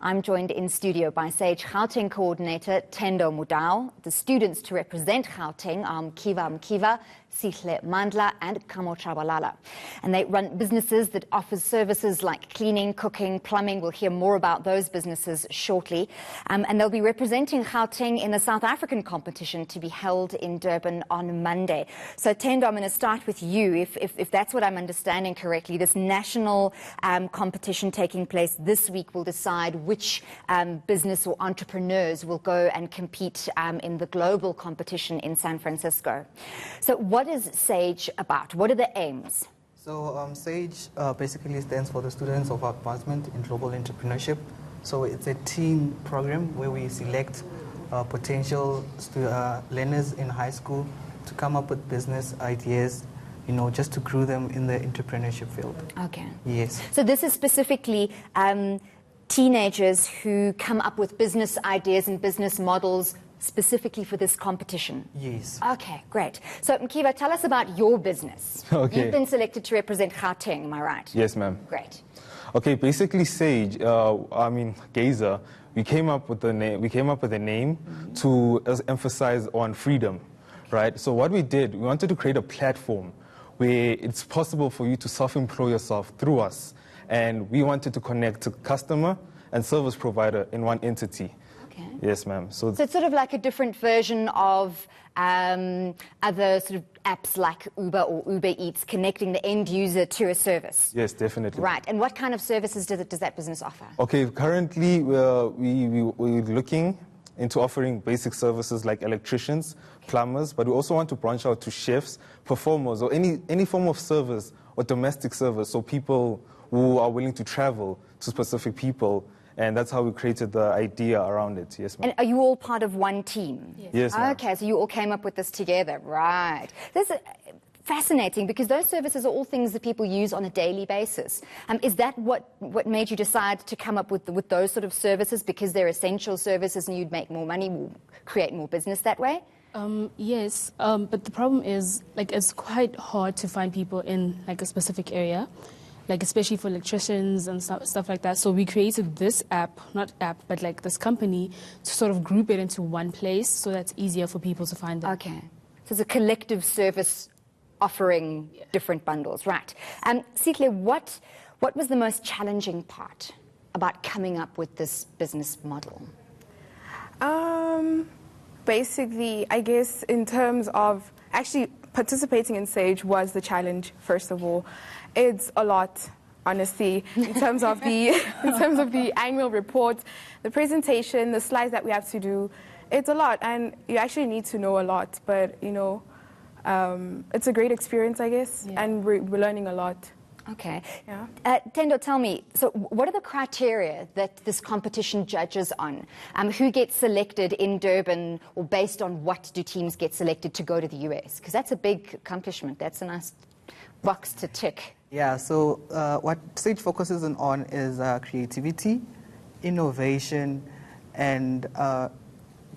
I'm joined in studio by Sage Gauteng coordinator Tendo Mudau. The students to represent Gauteng are Mkiva, Sihle Mandla and Kamo Chabalala. And they run businesses that offer services like cleaning, cooking, plumbing. We'll hear more about those businesses shortly. And they'll be representing Gauteng in the South African competition to be held in Durban on Monday. So Tendo, I'm going to start with you. If that's what I'm understanding correctly, this national competition taking place this week will decide which business or entrepreneurs will go and compete in the global competition in San Francisco. So what is SAGE about? What are the aims? So SAGE basically stands for the Students of Advancement in Global Entrepreneurship. So it's a team program where we select potential learners in high school to come up with business ideas, you know, just to grow them in the entrepreneurship field. Okay. Yes. So this is specifically teenagers who come up with business ideas and business models specifically for this competition? Yes. Okay, great. So Mkiva, tell us about your business. Okay. You've been selected to represent Gauteng, am I right? Yes, ma'am. Great. Okay, basically SAGE, Gazer, we came up with a name to emphasize on freedom, right? So what we did, we wanted to create a platform where it's possible for you to self-employ yourself through us. And we wanted to connect to customer and service provider in one entity. Okay. Yes, ma'am. So it's sort of like a different version of other sort of apps like Uber or Uber Eats, connecting the end user to a service. Yes, definitely. Right. And what kind of services does that business offer? Okay, currently we're looking into offering basic services like electricians, plumbers, but we also want to branch out to chefs, performers, or any form of service or domestic service, so people who are willing to travel to specific people. And that's how we created the idea around it. Yes, ma'am. And are you all part of one team? Yes, ma'am. Okay, so you all came up with this together. Right. This is fascinating because those services are all things that people use on a daily basis. Is that what made you decide to come up with those sort of services, because they're essential services and you'd make more money, create more business that way? Yes, but the problem is, like, it's quite hard to find people in, like, a specific area, like, especially for electricians and stuff like that. So we created this but like this company to sort of group it into one place so that's easier for people to find them. Okay. So it's a collective service offering different bundles. Right. Sihle, what was the most challenging part about coming up with this business model? Basically, I guess in terms of actually participating in SAGE was the challenge, first of all. It's a lot, honestly, in terms of the annual report, the presentation, the slides that we have to do. It's a lot, and you actually need to know a lot. But you know, it's a great experience, I guess, and we're learning a lot. Okay. Yeah. Tendo, tell me, so what are the criteria that this competition judges on? Who gets selected in Durban, or based on what do teams get selected to go to the US? Because that's a big accomplishment. That's a nice box to tick. Yeah, so what SAGE focuses on is creativity, innovation, and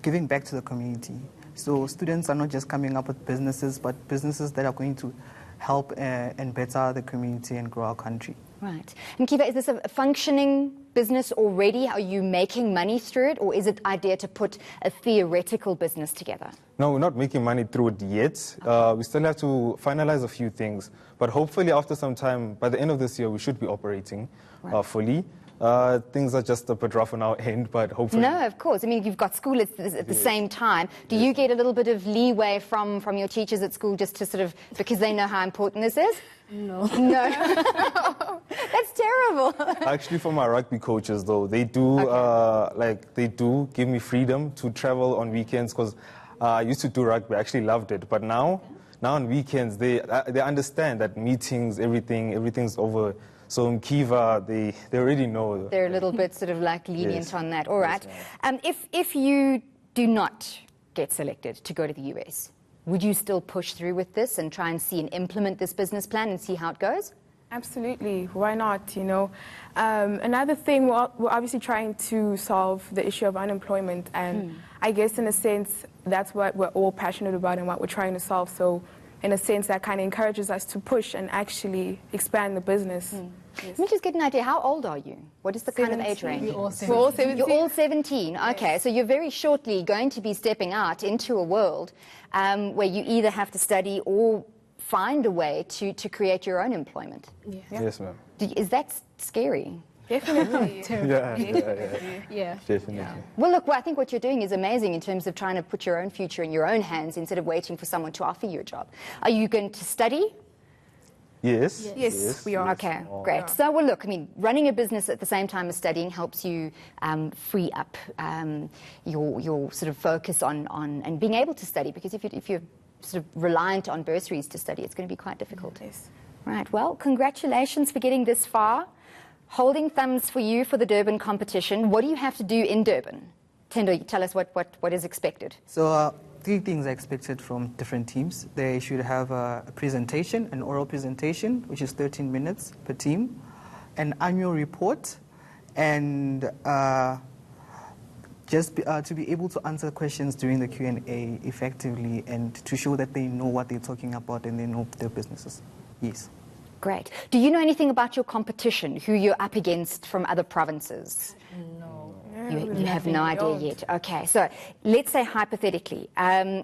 giving back to the community. So students are not just coming up with businesses, but businesses that are going to help and better the community and grow our country. Right. And Kiva, is this a functioning business already? Are you making money through it, or is it idea to put a theoretical business together? No, we're not making money through it yet. We still have to finalize a few things. But hopefully after some time, by the end of this year, we should be operating fully. Things are just a bit rough on our end, but hopefully... No, of course. I mean, you've got school at the same time. Do you get a little bit of leeway from your teachers at school just to sort of, because they know how important this is? No. No. That's terrible. Actually, for my rugby coaches, though, they do, they do give me freedom to travel on weekends, because I used to do rugby. I actually loved it. But now on weekends, they understand that meetings, everything's over. So in Kiva, they already know. They're a little bit sort of like lenient on that. All right. Yes, if you do not get selected to go to the US, would you still push through with this and try and see and implement this business plan and see how it goes? Absolutely. Why not, you know? Another thing, we're obviously trying to solve the issue of unemployment. And I guess in a sense, that's what we're all passionate about and what we're trying to solve. So in a sense that kind of encourages us to push and actually expand the business. Yes. Let me just get an idea. How old are you? What is the kind of age 17. range? We're all We're all 17. You're all 17. Okay, so you're very shortly going to be stepping out into a world where you either have to study or find a way to create your own employment. Yeah. Yes, ma'am. Is that scary? Definitely. Yeah. Definitely. Well, look, I think what you're doing is amazing in terms of trying to put your own future in your own hands instead of waiting for someone to offer you a job. Are you going to study? Yes. Yes, we are. Okay, great. So, well, look, I mean, running a business at the same time as studying helps you free up your sort of focus on and being able to study, because if you're sort of reliant on bursaries to study, it's going to be quite difficult. Yes. Right, well, congratulations for getting this far. Holding thumbs for you for the Durban competition. What do you have to do in Durban? Tendo, tell us what is expected. So 3 things are expected from different teams. They should have a presentation, an oral presentation, which is 13 minutes per team, an annual report, and to be able to answer questions during the Q&A effectively and to show that they know what they're talking about and they know their businesses. Yes. Great. Do you know anything about your competition, who you're up against from other provinces? No. You have no idea yet. Okay, so let's say hypothetically,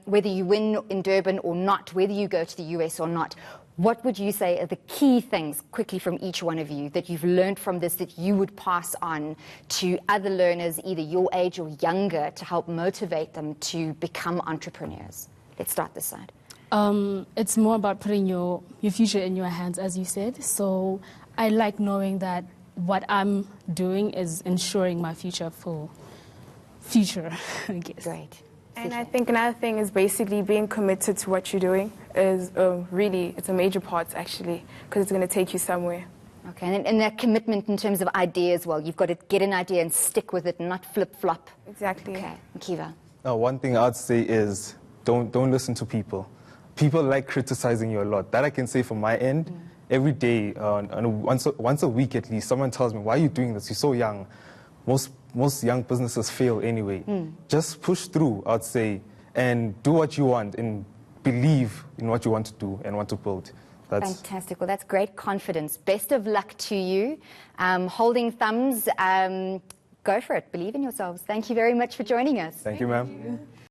whether you win in Durban or not, whether you go to the US or not, what would you say are the key things, quickly from each one of you, that you've learned from this that you would pass on to other learners, either your age or younger, to help motivate them to become entrepreneurs? Let's start this side. It's more about putting your future in your hands, as you said. So I like knowing that what I'm doing is ensuring my future, I guess. Great. And I think another thing is basically being committed to what you're doing is really, it's a major part actually, because it's going to take you somewhere. Okay, and that commitment in terms of ideas, well, you've got to get an idea and stick with it and not flip-flop. Exactly. Okay, Kiva. One thing I'd say is don't listen to people. People like criticizing you a lot. That I can say from my end. Every day, once a week at least, someone tells me, why are you doing this? You're so young. Most young businesses fail anyway. Just push through, I'd say, and do what you want and believe in what you want to do and want to build. Fantastic. Well, that's great confidence. Best of luck to you. Holding thumbs. Go for it. Believe in yourselves. Thank you very much for joining us. Thank you, ma'am.